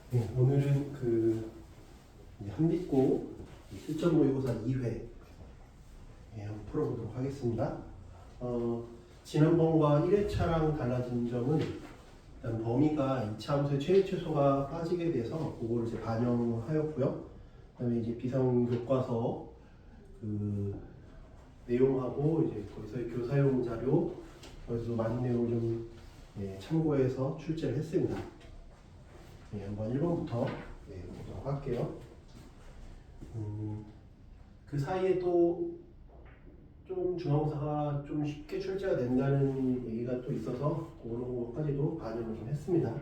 네, 오늘은 한빛고 실전 모의고사 2회 한번 풀어보도록 하겠습니다. 지난번과 1회차랑 달라진 점은 일단 범위가 2차 함수의 최소가 빠지게 돼서 그거를 이제 반영하였고요. 그다음에 이제 비상 교과서 내용하고 이제 거기서의 교사용 자료 거기서 많은 내용을 좀 참고해서 출제를 했습니다. 한번 1번부터 보도록 할게요. 그 사이에 또 좀 중앙사가 좀 쉽게 출제가 된다는 얘기가 또 있어서 그런 것까지도 반영을 좀 했습니다.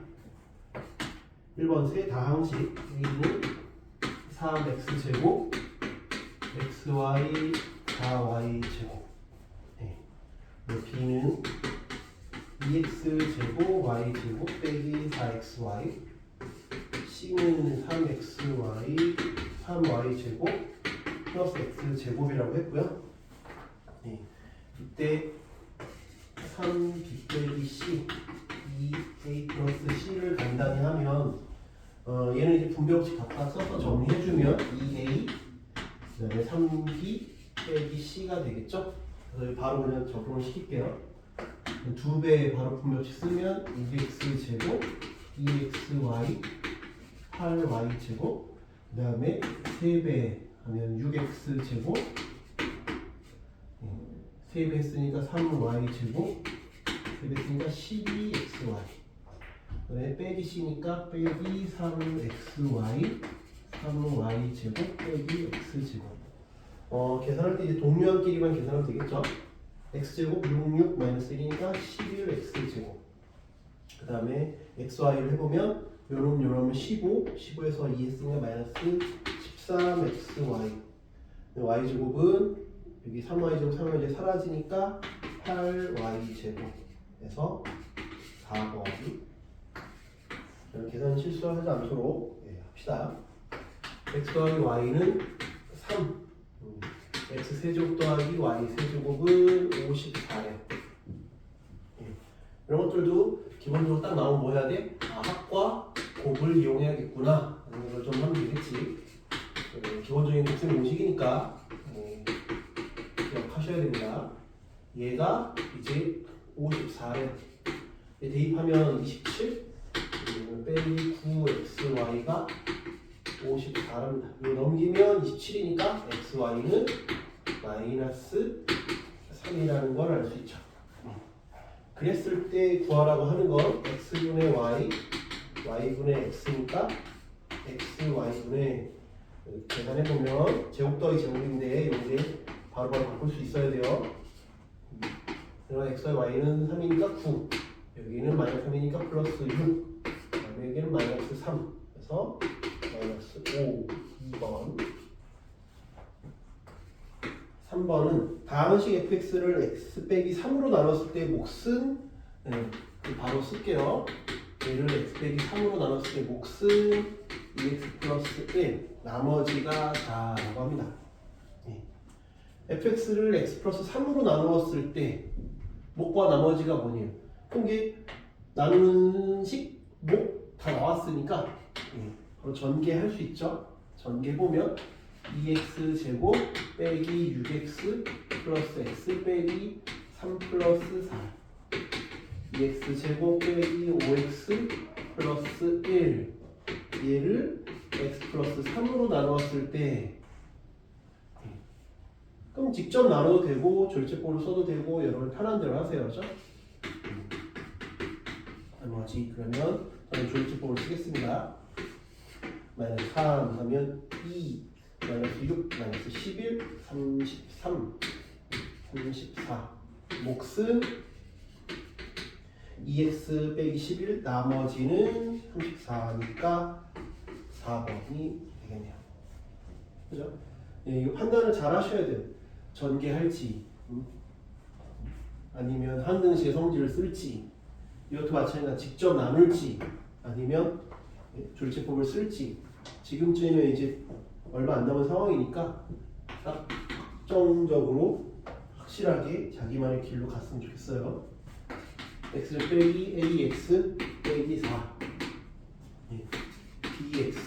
1번 세 다항식 A는 3x제곱 xy 4y제곱 B는 2x제곱 y제곱 빼기 4xy C는 3xy 3y제곱 플러스 x제곱이라고 했고요. 이때 3b 빼기 c 2a 플러스 c를 간단히 하면 얘는 이제 분배법칙 갖다 써서 정리해주면 2a 그 다음에 3b 빼기 c가 되겠죠? 그래서 바로 그냥 적용을 시킬게요. 2배 바로 분배법칙 쓰면 2x제곱 2xy 8y제곱 그 다음에 3배 하면 6x제곱 3배 했으니까 3y제곱 3배 했으니까 12xy 그 다음에 빼기 c니까 빼기 3xy 3y제곱 빼기 x제곱 계산할 때 이제 동류항끼리만 계산하면 되겠죠? x제곱 66 마이너스 1이니까 11x제곱 그 다음에 xy를 해보면 요놈 15 15에서 2 했으니까 마이너스 13xy y제곱은 여기 3y제곱 3y제곱 사라지니까 8y제곱에서 4번이 계산 실수하지 않도록 합시다. x와 y는 3 x세제곱 더하기 y세제곱은 54래. 이런 것들도 기본적으로 딱 나오면 뭐 해야 돼? 합과 곱을 이용해야겠구나 하는 걸 좀 하면 되겠지. 기본적인 곱셈 공식이니까 기억하셔야 됩니다. 얘가 이제 54래. 대입하면 27 빼기 9xy가 54랍니다. 이거 넘기면 27이니까 xy는 마이너스 3이라는 걸 알 수 있죠. 그랬을 때 구하라고 하는 건 x분의 y, y분의 x니까 xy분의 계산해보면 제곱 더하기 제곱인데 여기에 바로바로 바꿀 수 있어야 돼요. 그러면 xy, y는 3이니까 9 여기는 마이너스 3이니까 플러스 6 그다음에 여기는 마이너스 3 그래서 마이너스 5 2번 3번은 다항식 fx를 x 빼기 3으로 나눴을 때 몫은 바로 쓸게요. 얘를 x 빼기 3으로 나눴을 때 몫은 2x 플러스 1 나머지가 4라고 합니다. fx를 x 플러스 3으로 나누었을 때 목과 나머지가 뭐냐? 그럼 이게 나누는 식, 목 다 나왔으니까 바로 전개할 수 있죠. 전개해보면 2x 제곱 빼기 6x 플러스 x 빼기 3 플러스 4 2x 제곱 빼기 5x 플러스 1 얘를 x 플러스 3으로 나누었을 때 그럼 직접 나눠도 되고 절제법을 써도 되고 여러분 편한 대로 하세요. 그렇죠? 나머지 그러면 저는 절제법을 쓰겠습니다. 마이너스 3 하면 2 마이너스 6 마이너스 11 33 34 몫은 2x 빼기 11 나머지는 34니까 4번이 되겠네요. 그죠? 이거 판단을 잘 하셔야 돼요. 전개할지 아니면 한등식의 성질을 쓸지 이것도 마찬가지로 직접 나눌지 아니면 졸제법을 쓸지 지금쯤이면 이제 얼마 안 남은 상황이니까 딱 확정적으로 확실하게 자기만의 길로 갔으면 좋겠어요. x 빼기 ax 빼기 4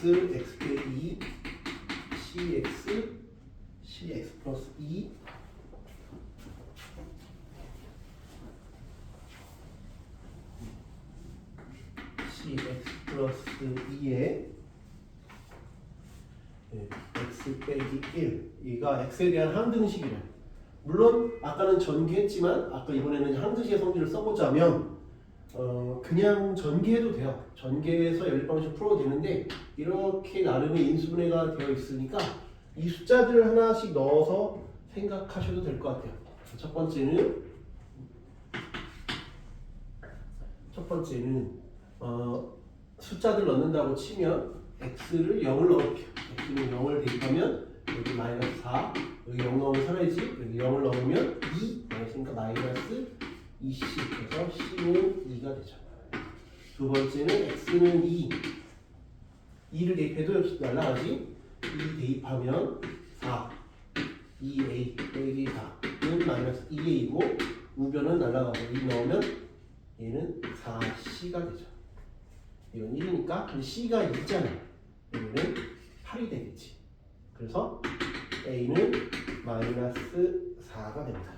cx, x 빼기 2, cx 플러스 2 cx 플러스 2에 x 빼기 1 이가 x에 대한 항등식이래. 물론 아까는 전개했지만 아까 이번에는 항등식의 성질을 써보자면 그냥 전개해도 돼요. 전개해서 연립방식 풀어도 되는데 이렇게 나름의 인수분해가 되어 있으니까 이 숫자들을 하나씩 넣어서 생각하셔도 될 것 같아요. 첫 번째는 숫자들 넣는다고 치면 x를 0을 넣을게요. x는 0을 대입하면 여기 마이너스 4 여기 0 넣으면 살아야지. 여기 0을 넣으면 2 마이너스니까 마이너스 2c 그래서 c는 2가 되죠. 두 번째는 x는 2를 대입해도 역시 날라가지. 2 대입하면 4 2a 빼기 4는 마이너스 2a이고 우변은 날라가고 2 넣으면 얘는 4c가 되죠. 이건 1이니까 근데 c가 2잖아요. 얘는 8이 되겠지. 그래서 a는 마이너스 4가 됩니다.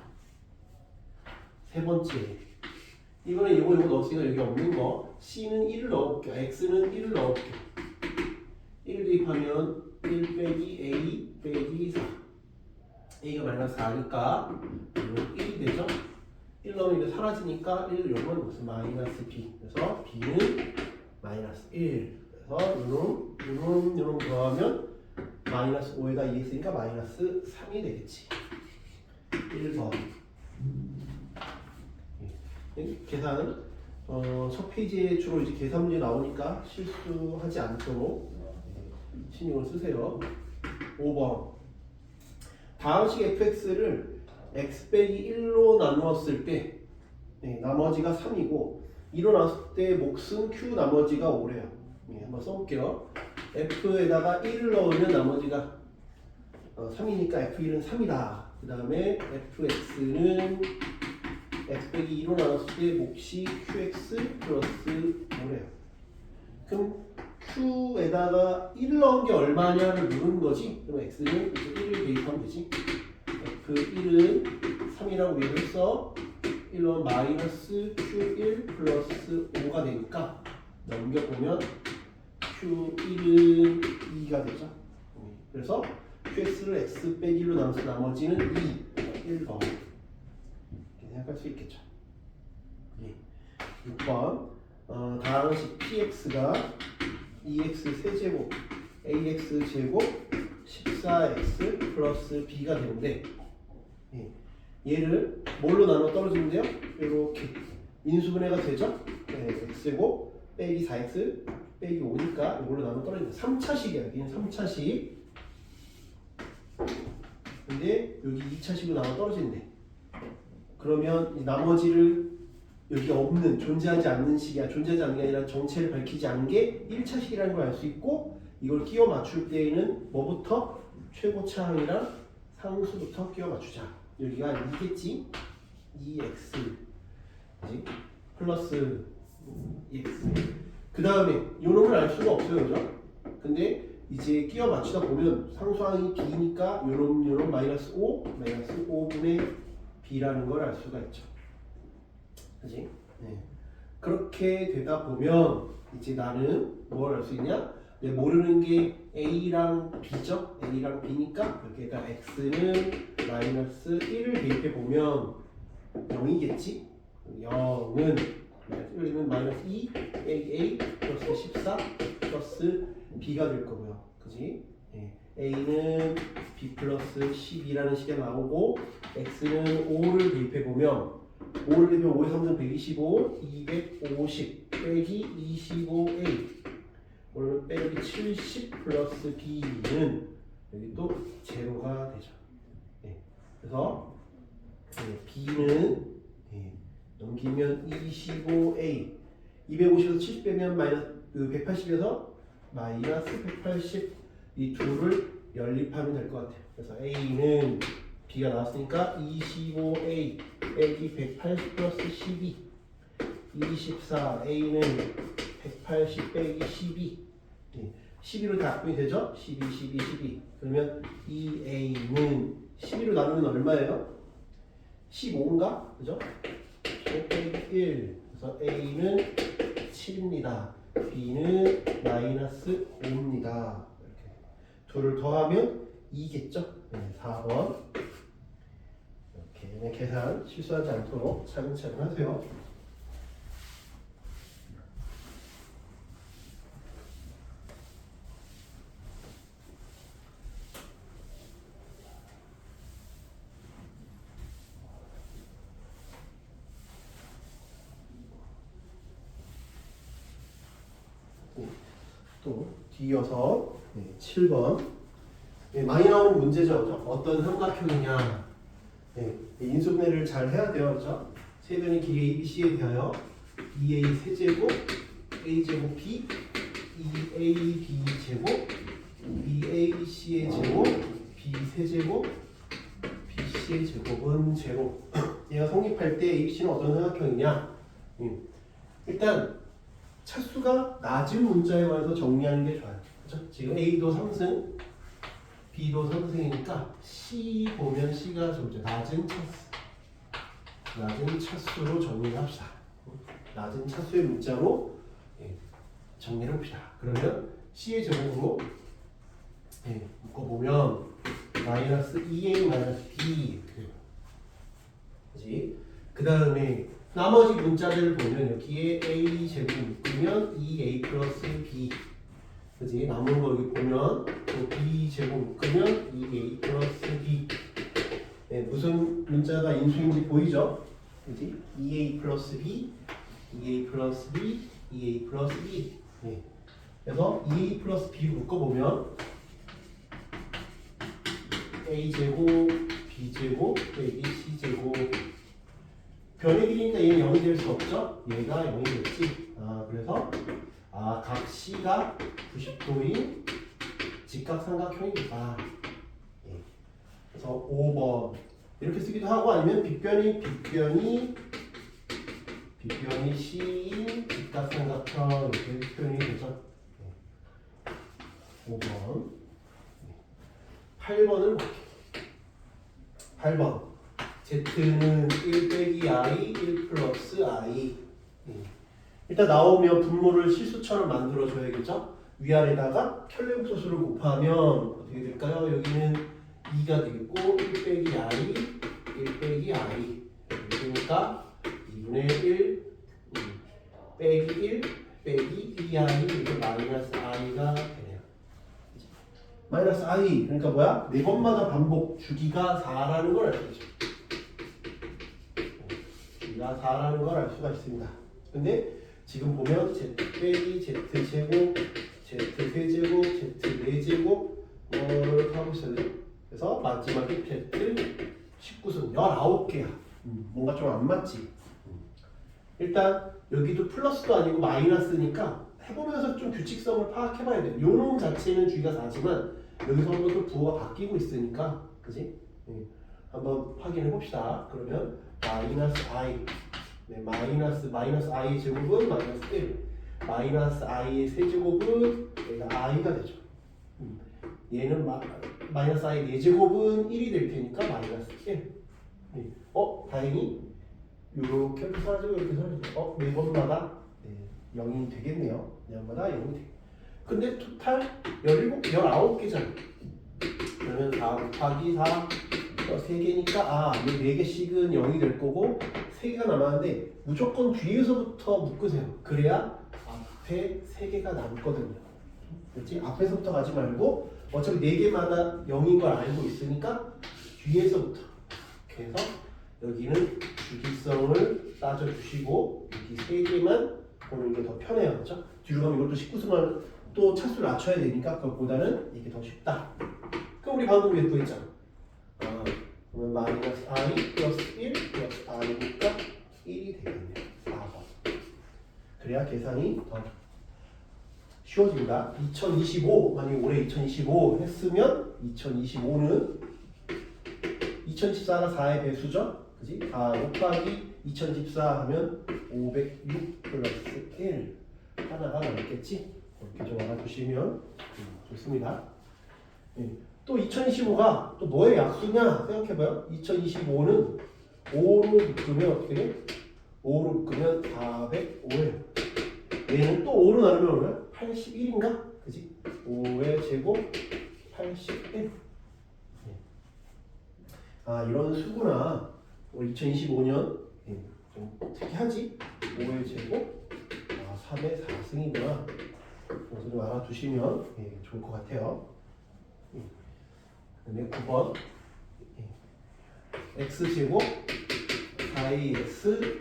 세 번째 이번에 이거 넣었으니까 여기 없는 거 c는 1을 넣어볼게요. x는 1을 넣어볼게요. 1 대입하면 1 빼기 a 빼기 4 a가 마이너스 4니까 1이 되죠. 1 넣으면 이게 사라지니까 1 요건 무슨 마이너스 b 그래서 b는 마이너스 1 그래서 요놈 더하면 마이너스 5에다 2 했으니까 마이너스 3이 되겠지. 1번 계산은 첫 페이지에 주로 이제 계산 문제 나오니까 실수하지 않도록 신경을 쓰세요. 5번 다항식 fx를 x 빼기 1로 나누었을 때 나머지가 3이고 2로 나눴을 때 몫은 q 나머지가 5래요. 한번 써볼게요. f에다가 1을 넣으면 나머지가 3이니까 f1은 3이다. 그 다음에 fx는 x 빼기 2로 나눴을 때 몫이 qx 플러스 5래요. 그럼 q에다가 1을 넣은 게 얼마냐를 물은 거지. 그럼 x는 이제 1을 대입하면 되지. f1은 3이라고 얘기했어. 1은 마이너스 q1 플러스 5가 되니까 넘겨보면 q1은 2가 되죠. 그래서 qx를 x 빼기 1로 나눠서 나머지는 1번 이렇게 생각할 수 있겠죠. 6번 다항식 px가 2x 세제곱 ax 제곱 14x 플러스 b가 되는데 얘를 뭘로 나눠 떨어지는데요? 이렇게 인수분해가 되죠? x제곱 빼기 4x 빼기 5니까 이걸로 나눠 떨어진다. 3차식이야. 여기는 3차식. 근데 여기 2차식으로 나눠 떨어진대. 그러면 이 나머지를 여기 없는 존재하지 않는 식이야. 존재하지 않는 게 아니라 정체를 밝히지 않은 게 1차식이라는 걸 알 수 있고 이걸 끼워 맞출 때에는 뭐부터? 최고차항이랑 상수부터 끼워 맞추자. 여기가 2겠지? 2x 그치? 플러스 2x 그 다음에 요놈을 알 수가 없어요. 그죠? 근데 이제 끼워 맞추다 보면 상수항이 b니까 요놈 마이너스 5분의 b라는 걸 알 수가 있죠. 그치? 그렇게 되다 보면 이제 나는 뭘 알 수 있냐? 모르는 게 a랑 b죠? a랑 b니까 여기에다 x는 마이너스 1을 대입해 보면 0이겠지? 0은 1이면 마이너스 2 빼기 a 플러스 14 플러스 b가 될 거고요. 그지? a는 b 플러스 12라는 식이 나오고 x는 5를 대입해 보면 5를 대입하면 5의 3승 125 250 빼기 25a 오늘 빼기 70 플러스 b는 여기 또 제로가 되죠. 그래서 b는 넘기면 25a 250에서 70 빼면 마이너스 180에서 마이너스 180 이 둘을 연립하면 될 것 같아요. 그래서 a는 b가 나왔으니까 25a 빼기 180 플러스 12 24 a는 180 빼기 12 12로 약분이 되죠? 12, 12, 12. 그러면 2a는 12로 나누면 얼마예요? 15인가? 그죠? 15 빼기 1. 그래서 a는 7입니다. b는 마이너스 5입니다. 이렇게 둘을 더하면 2겠죠? 네, 4번. 이렇게 계산 실수하지 않도록 차근차근 하세요. 또 뒤이어서 7번 많이 나오는 문제죠. 그죠? 어떤 삼각형이냐 인수분해를 잘 해야 돼요. 그죠? 세변의 길이 ABC에 대하여 2A 세제곱 A제곱 B 2AB 제곱 BAC의 제곱 B 세제곱 BC의 제곱은 제로. 얘가 성립할 때 ABC는 어떤 삼각형이냐? 일단 차수가 낮은 문자에 관해서 정리하는 게 좋아요. 그렇죠? 지금 A도 3승, B도 3승이니까 C 보면 C가 좀 낮은 차수. 낮은 차수로 정리를 합시다. 낮은 차수의 문자로 정리를 합시다. 그러면 C의 제곱으로 묶어보면 마이너스 2A 마이너스 B 그지? 그 다음에 나머지 문자들을 보면 여기에 A 제곱 묶으면 2A 플러스 B 그지? 남은 거 여기 보면 또 B 제곱 묶으면 2A 플러스 B 무슨 문자가 인수인지 보이죠? 그지? 2A 플러스 B 2A 플러스 B 2A 플러스 B 그래서 2A 플러스 B를 묶어보면 A 제곱 B 제곱 빼기 C 제곱 변의 길이니까 얘는 0이 될 수 없죠? 얘가 0이 됐지. 그래서 각 C가 90도인 직각삼각형이다. 그래서 5번 이렇게 쓰기도 하고 아니면 빗변이 C인 직각삼각형 이렇게 표현이 되죠. 5번 8번을 볼게요. 8번 Z는 1 빼기 I 1 플러스 I 일단 나오면 분모를 실수처럼 만들어줘야겠죠? 위아래다가 켤레국소수를 곱하면 어떻게 될까요? 여기는 2가 되겠고 1 빼기 I 1 빼기 I 그러니까 2분의 1 빼기 1 빼기 2I 이게 마이너스 I가 되네요. 마이너스 I 그러니까 뭐야? 네 번마다 반복 주기가 4라는 걸 알죠. 주기가 4라는 걸 알 수가 있습니다. 근데 지금 보면 Z 빼기 Z 제곱 Z 세제곱 Z 4제곱 뭘 하고 있어요. 그래서 마지막에 Z 19승 19개야. 뭔가 좀 안 맞지. 일단 여기도 플러스도 아니고 마이너스니까 해보면서 좀 규칙성을 파악해봐야 돼요. 요놈 자체는 주기가 4지만 여기서부터 부호가 바뀌고 있으니까 그지? 한번 확인해 봅시다. 그러면 마이너스 I 마이너스 I의 제곱은 마이너스 1 마이너스 I의 세제곱은 얘가 I가 되죠. 얘는 마이너스 I 4제곱은 1이 될 테니까 마이너스 1 다행히 이렇게 사라지고 이렇게 사라지고 네 번마다 0이 되겠네요. 네 번마다 0이 되겠네요. 근데 토탈 19개잖아. 그러면 4 곱하기 4 3개니까 이 4개씩은 0이 될 거고 3개가 남았는데 무조건 뒤에서부터 묶으세요. 그래야 앞에 3개가 남거든요. 그렇지? 앞에서부터 가지 말고 어차피 4개마다 0인 걸 알고 있으니까 뒤에서부터 이렇게 해서 여기는 주기성을 따져주시고 여기 3개만 보는 게 더 편해요. 그렇죠? 뒤로 가면 이것도 19승을 또 차수를 낮춰야 되니까 그것보다는 이게 더 쉽다. 그럼 우리 방금 왜 구했잖아. 그러면 마이너스 I 플러스 1 플러스 I니까 1이 되겠네요. 4번. 그래야 계산이 더 쉬워집니다. 2025 만약에 올해 2025 했으면 2025는 2014가 4의 배수죠? 그지? 4 곱하기 2014 하면 506 플러스 1 하나가 남겠지? 이렇게 좀 알아두시면 좋습니다. 예. 또 2025가 또 뭐의 약수냐 생각해봐요. 2025는 5로 묶으면 어떻게 돼? 5로 묶으면 405예요. 얘는 또 5로 나누면 얼마야? 81인가? 그지? 5의 제곱 81. 아 이런 수구나. 2025년 좀 특이하지? 5의 제곱 3의 4승이구나. 그래서 좀 알아두시면 좋을 것 같아요. 그 다음에 9번 x제곱 4ax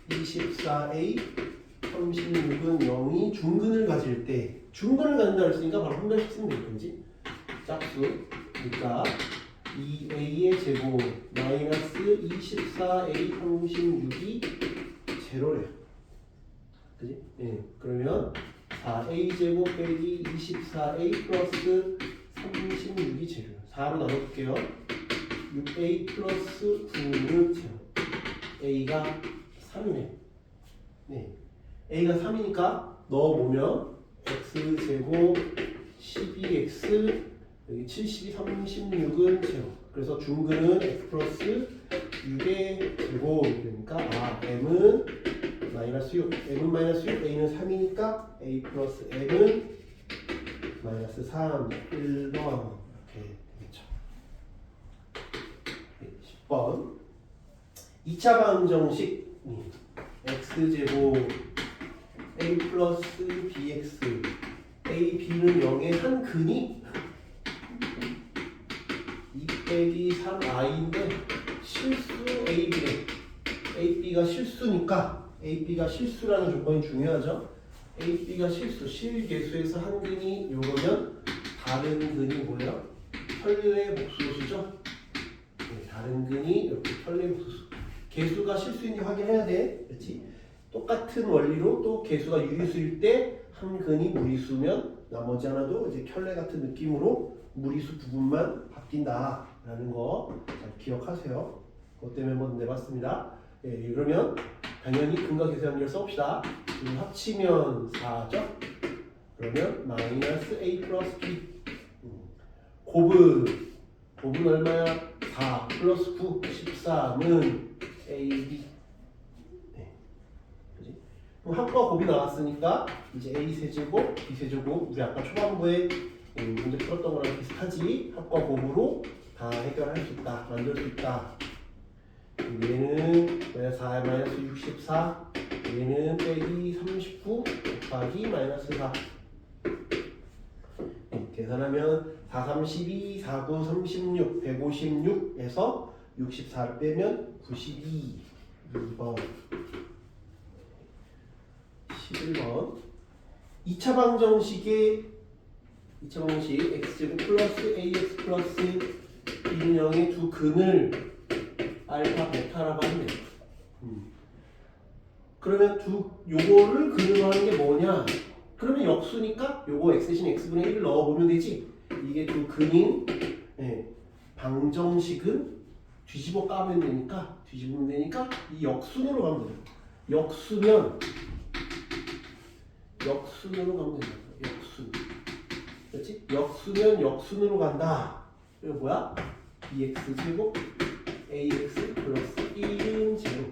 24a 36은 0이 중근을 가질 때 중근을 갖는다 했으니까 바로 한 달씩 쓰면 되겠지. 짝수 그러니까 2a의 제곱 마이너스 24a 36이 제로래요. 그지? 예. 그러면 4a 제곱 빼기 24a 플러스 36이 제로예요. 4로 나눠볼게요. 6a 플러스 9는 제로. a가 3이네. 네. a가 3이니까 넣어보면 x제곱 12x 여기 72, 36은 제로. 그래서 중근은 x 플러스 6의 제곱 그러니까 m은 마이너스 6, m은 마이너스 6, a는 3이니까 a 플러스 m은 마이너스 3, 1번 이렇게 되겠죠. 10번 2차 방정식 x제곱 a 플러스 bx a, b는 0의 한 근이 2 빼기 3i인데 실수 ab래. ab가 실수니까 ab가 실수라는 조건이 중요하죠. ab가 실수, 실계수에서 한 근이 요거면 다른 근이 뭐예요? 편례 복수수죠. 네, 다른 근이 이렇게 편례 복수수. 개수가 실수인지 확인해야 돼. 그렇지? 똑같은 원리로 또 개수가 유리수일 때 한 근이 무리수면 나머지 하나도 이제 켤레 같은 느낌으로 무리수 부분만 바뀐다라는 거 잘 기억하세요. 그것 때문에 한번 내봤습니다. 예, 그러면 당연히 근과 계수 연결 써봅시다. 합치면 4죠? 그러면 마이너스 a 플러스 b 곱은 얼마야? 4 플러스 9 13은 ab. 네. 그지? 그럼 합과 곱이 나왔으니까 이제 a 세제곱 b 세제곱 우리 아까 초반부에 문제 풀었던 거랑 비슷하지. 합과 곱으로 다 해결할 수 있다, 만들 수 있다. 얘는 마이너스 4 마이너스 64, 얘는 빼기 39 곱하기 마이너스 4. 계산하면 4, 32, 4, 9, 36, 156에서 64를 빼면 92. 2번. 11번. 2차 방정식의 2차 방정식 x제곱 플러스 ax 플러스 b는 0의 두 근을 알파 베타라고 하면 돼요. 그러면 요거를 근으로 하는 게 뭐냐? 그러면 역수니까 요거 x 대신 x분의 1을 넣어보면 되지. 이게 두 근인 방정식은 뒤집어 까면 되니까 뒤집으면 되니까 이 역순으로 가면 돼요. 역수면 역순으로 가면 된다. 역순. 그렇지? 역수면 역순으로 간다. 이거 뭐야? bx 제곱 ax 플러스 1은 제로.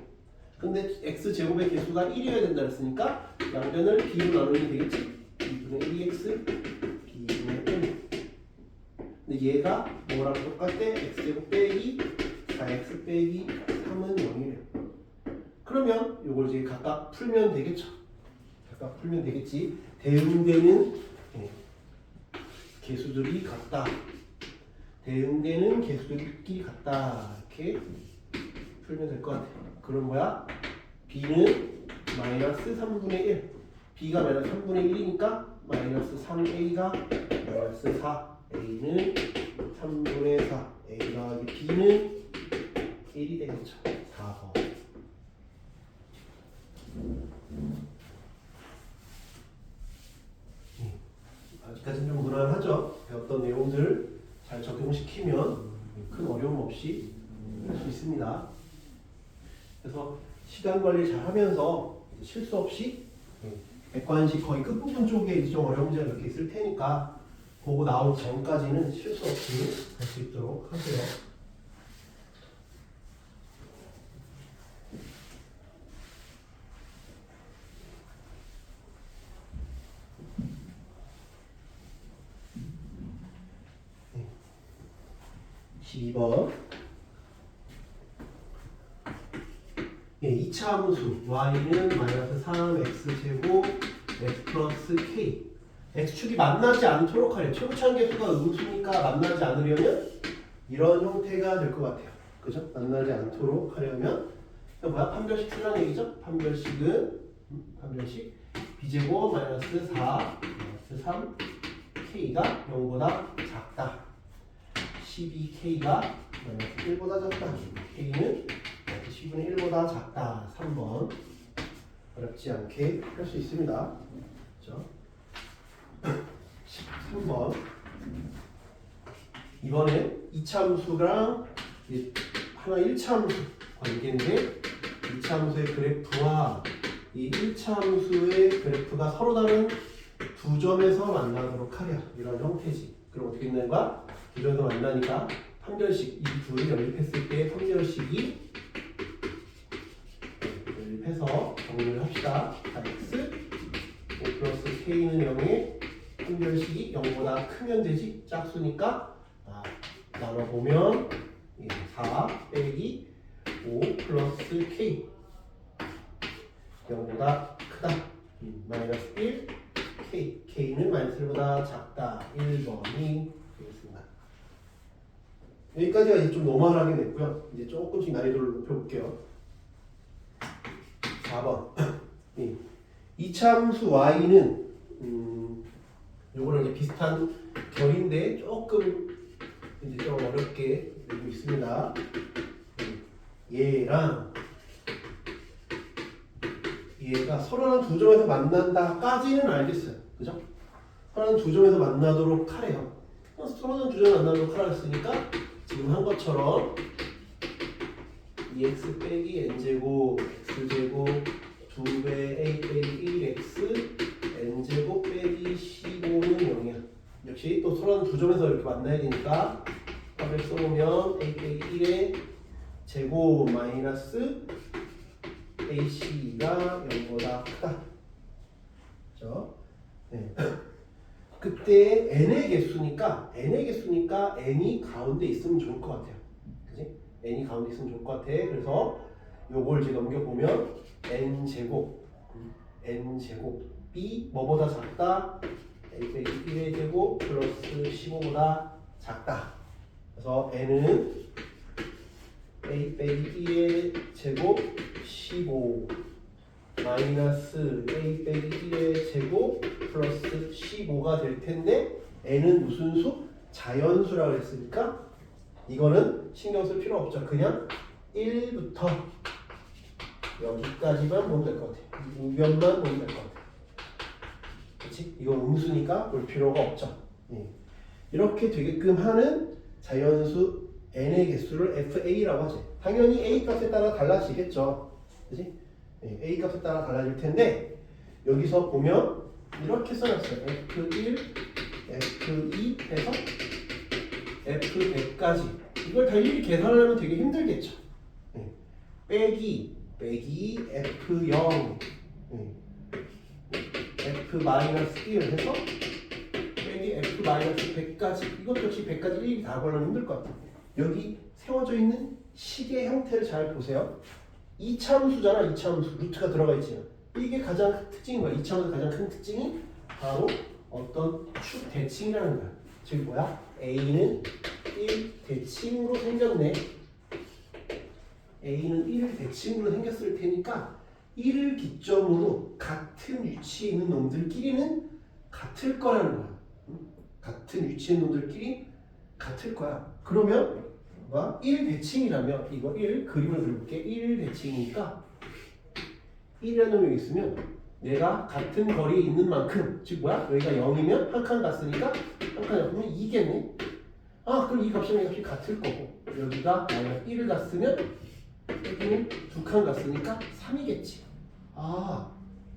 근데 x제곱의 개수가 1이어야 된다 그랬으니까 양변을 b로 나누면 되겠지? 2분의 1x b분의 1. 근데 얘가 뭐랑 똑같대? x제곱 빼기 4x 빼기 3은 0이래요. 그러면 요걸 이제 각각 풀면 되겠죠? 각각 풀면 되겠지? 대응되는 개수들이 같다. 대응되는 개수들끼리 같다. 이렇게 풀면 될 것 같아요. 그럼 뭐야? b는 마이너스 3분의 1. b가 마이너스 3분의 1이니까 마이너스 3a가 마이너스 4. a는 3분의 4. a 더하기 b는 1이 되겠죠. 4번. 아직까지는 좀 무난하죠? 배웠던 내용들 잘 적용시키면 큰 어려움 없이 할 수 있습니다. 그래서 시간 관리 잘 하면서 실수 없이 객관식 거의 끝부분 쪽에 이제 좀 어려운 문제가 몇 개 있을 테니까 보고 나오기 전까지는 실수 없이 할 수 있도록 하세요. 네. 12번. 예, 2차 함수 y는 마이너스 3x제곱 x 플러스 k x축이 만나지 않도록 하려 최고차항계수가 음수니까 만나지 않으려면 이런 형태가 될 것 같아요. 그죠? 만나지 않도록 하려면 이거 뭐야? 판별식 쓰라는 얘기죠? 판별식 b제곱 마이너스 4 마이너스 3 k가 0보다 작다. 12k가 마이너스 1보다 작다. k는 10분의 1보다 작다. 3번 어렵지 않게 할 수 있습니다. 그렇죠? 13번 이번엔 2차 함수랑 하나 1차 함수 관계인데 2차 함수의 그래프와 이 1차 함수의 그래프가 서로 다른 두 점에서 만나도록 하려 이런 형태지. 그럼 어떻게 된다는가? 두 점에서 만나니까 판별식 이 둘을 연립했을 때 판별식이 연립해서 정리를 합시다. x 5 플러스 k는 0에 판별식이 0보다 크면 되지. 짝수니까 나눠보면 4 빼기 5 플러스 k 0보다 크다. 마이너스 1 k는 마이너스 1보다 작다. 1번이 되겠습니다. 여기까지가 이제 좀 노멀하게 됐고요. 이제 조금씩 난이도를 높여볼게요. 4번 2차 함수 y는 요거는 이제 비슷한 결인데 조금 이제 좀 어렵게 되고 있습니다. 얘랑 얘가 서로는 두 점에서 만난다까지는 알겠어요. 그죠? 서로는 두 점에서 만나도록 하래요. 서로는 두 점에서 만나도록 하라 했으니까 지금 한 것처럼 2x 빼기 n제곱 x제곱 2배 a 빼기 1x n제곱 빼기 15는 0이야. 역시 또 서로는 두 점에서 이렇게 만나야 되니까 합을 써보면 a 빼기 1의 제곱 마이너스 ac가 0보다 크다. 그렇죠? 네. 그때 n의 개수니까 n이 가운데 있으면 좋을 것 같아요. 그지? n이 가운데 있으면 좋을 것 같아. 그래서 요걸 이제 넘겨보면 n제곱이 뭐보다 작다? a 빼기 1의 제곱 플러스 15보다 작다. 그래서 n은 a 빼기 1의 제곱 15 마이너스 a 빼기 1의 제곱 플러스 15가 될 텐데 n은 무슨 수? 자연수라고 했으니까 이거는 신경 쓸 필요 없죠. 그냥 1부터 여기까지만 보면 될 것 같아. 우변만 보면 될 것 같아. 그렇지? 이건 음수니까 볼 필요가 없죠. 이렇게 되게끔 하는 자연수 n의 개수를 fa라고 하지. 당연히 a 값에 따라 달라지겠죠. 그렇지? a 값에 따라 달라질 텐데 여기서 보면 이렇게 써놨어요. f1, f2 해서 f100까지. 이걸 다 일일이 계산하려면 되게 힘들겠죠. 빼기 f0 f-1 해서 빼기 f-100까지. 이것 역시 100까지 일일이 다 하려면 힘들 것 같아요. 여기 세워져 있는 식의 형태를 잘 보세요. 2차 함수잖아. 2차 함수 루트가 들어가 있지. 이게 가장 큰 특징인 거야. 2차 함수의 가장 큰 특징이 바로 어떤 축 대칭이라는 거야. 즉 뭐야? A는 1 대칭으로 생겼네. A는 1 대칭으로 생겼을 테니까 1을 기점으로 같은 위치에 있는 놈들끼리는 같을 거라는 거야. 같은 위치에 있는 놈들끼리 같을 거야. 그러면 뭐야? 1 대칭이라면 이거 1 그림을 그려볼게. 1 대칭이니까 1이라는 놈이 있으면 내가 같은 거리에 있는 만큼, 즉 뭐야? 여기가 0이면 한 칸 갔으니까 한 칸 옆으면 2겠네. 그럼 이 값이랑 이 값이 같을 거고, 여기가 만약 1을 갔으면 여기는 2칸 갔으니까 3이겠지.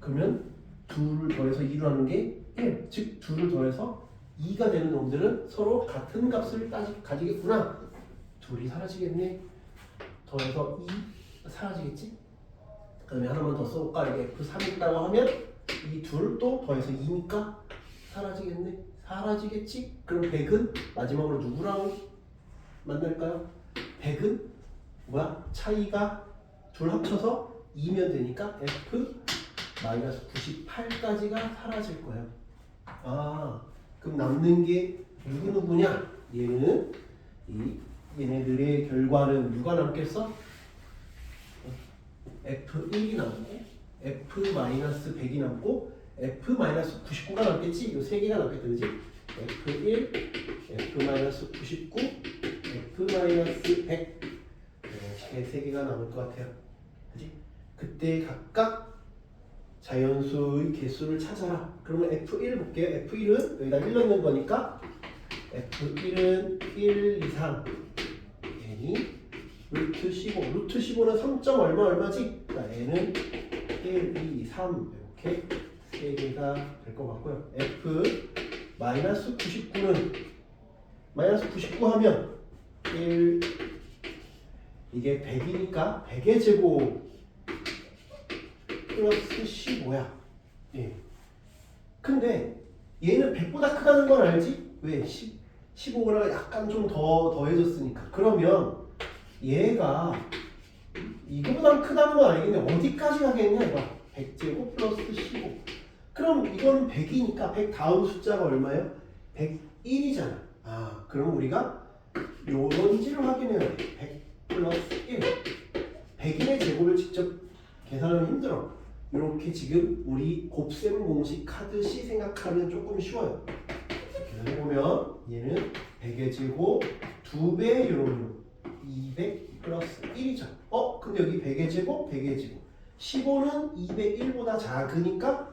그러면 2를 더해서 2로 하는 게 1. 즉 2를 더해서 2가 되는 놈들은 서로 같은 값을 가지겠구나. 둘이 사라지겠네. 더해서 2 사라지겠지? 그 다음에 하나만 더 써볼까? 이게 F3 있다고 하면 이 둘 또 더해서 2니까 사라지겠네. 사라지겠지? 그럼 100은 마지막으로 누구랑 만날까요? 100은 뭐야? 차이가 둘 합쳐서 2면 되니까 F 마이너스 98까지가 사라질 거예요. 아, 그럼 남는 게 누구냐? 얘는 얘네들의 결과는 누가 남겠어? F1이 남고 F-100이 남고 F-99가 남겠지? 이 세 개가 남겠다, 그지? F1, F-99, F-100 세 개가 남을 것 같아요. 그지? 그때 각각 자연수의 개수를 찾아라. 그러면 F1 볼게요. F1은 여기다 1 넣는 거니까 F1은 1 이상 n이 루트 15. 루트 15는 3. 얼마지? 그러니까 n은 1, 2, 3 이렇게 3개가 될 것 같고요. F 마이너스 99는 마이너스 99 하면 1 이게 100이니까 100의 제곱 플러스 15야. 예. 근데 얘는 100보다 크다는 건 알지? 왜? 15가 약간 좀 더해졌으니까. 그러면 얘가 이거보다 크다는 건 알겠는데 어디까지 가겠냐? 이거 100제곱 플러스 15. 그럼 이건 100이니까 100 다음 숫자가 얼마예요? 101이잖아. 아, 그럼 우리가 요런지를 확인해야 돼. 100 플러스 1. 100일의 제곱을 직접 계산하면 힘들어. 이렇게 지금 우리 곱셈 공식 하듯이 생각하면 조금 쉬워요. 계산해보면 얘는 100의 제곱 2배 요런 200 플러스 1이죠. 근데 여기 100의 제곱 100의 제곱 15는 201보다 작으니까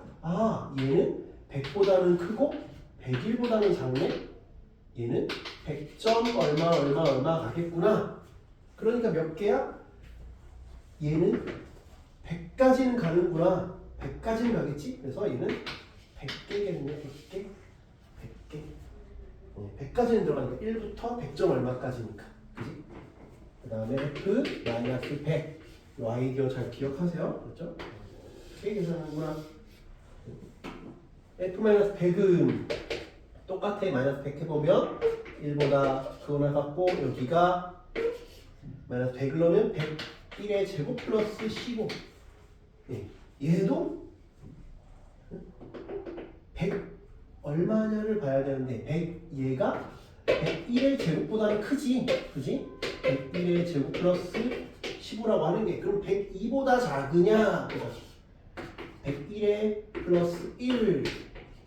얘는 100보다는 크고 101보다는 작네. 얘는 100점 얼마 가겠구나. 그러니까 몇 개야? 얘는 100까지는 가는구나. 100까지는 가겠지? 그래서 얘는 100개겠네. 100개. 100까지는 들어가니까 1부터 100점 얼마까지니까. 그지? 그 다음에 F 마이너스 100. 이 아이디어 잘 기억하세요. 그렇죠? 어떻게 계산하는구나. F 마이너스 100은 똑같아. 마이너스 100 해보면 1보다 그거나 같고 여기가 마이너스 100을 넣으면 101의 제곱 플러스 15. 얘도 100 얼마냐를 봐야 되는데 100 얘가 101의 제곱보다는 크지. 그지? 101의 제곱 플러스 15라고 하는 게 그럼 102보다 작으냐? 101의 플러스 1.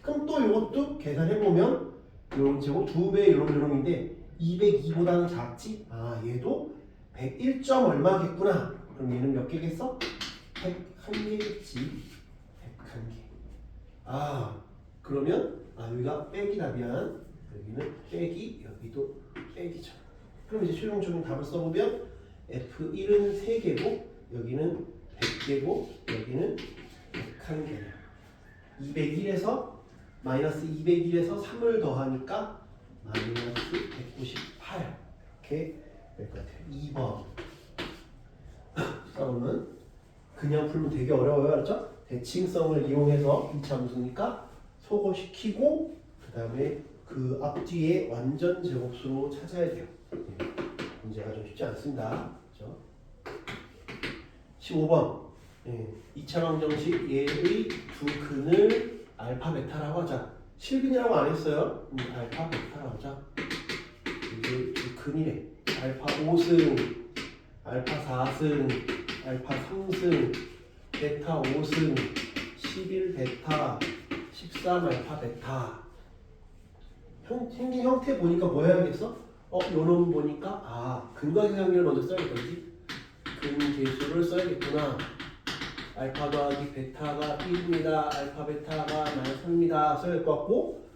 그럼 또 이것도 계산해보면 요런 제곱 2배 요런인데 202보다는 작지? 얘도 101점 얼마겠구나. 그럼 얘는 몇 개겠어? 101개겠지. 101개. 그러면 여기가 빼기다. 미안. 여기는 빼기, 여기도 빼기죠. 그럼 이제 최종적인 답을 써보면 F1은 3개고 여기는 100개고 여기는 101개야. 201에서 마이너스 201에서 3을 더하니까 마이너스 198 이렇게 될 것 같아요. 2번. 싸움은 그냥 풀면 되게 어려워요. 알았죠? 대칭성을 이용해서 이 함수니까 소거시키고 그 다음에 그 앞뒤에 완전 제곱수로 찾아야 돼요. 문제가 좀 쉽지 않습니다. 그렇죠? 15번 2차 방정식 얘의 두 근을 알파 베타라고 하자. 실근이라고 안 했어요. 알파 베타라고 하자. 이게 두 근이래. 알파 5승, 알파 4승, 알파 3승, 베타 5승, 11 베타, 13 알파 베타. 생긴 형태 보니까 뭐 해야겠어? 요놈 보니까 근과 계산기를 먼저 써야겠지. 근 계수를 써야겠구나. 알파 더하기 베타가 1입니다. 알파 베타가 마이너스 3입니다. 써야 될 것 같고,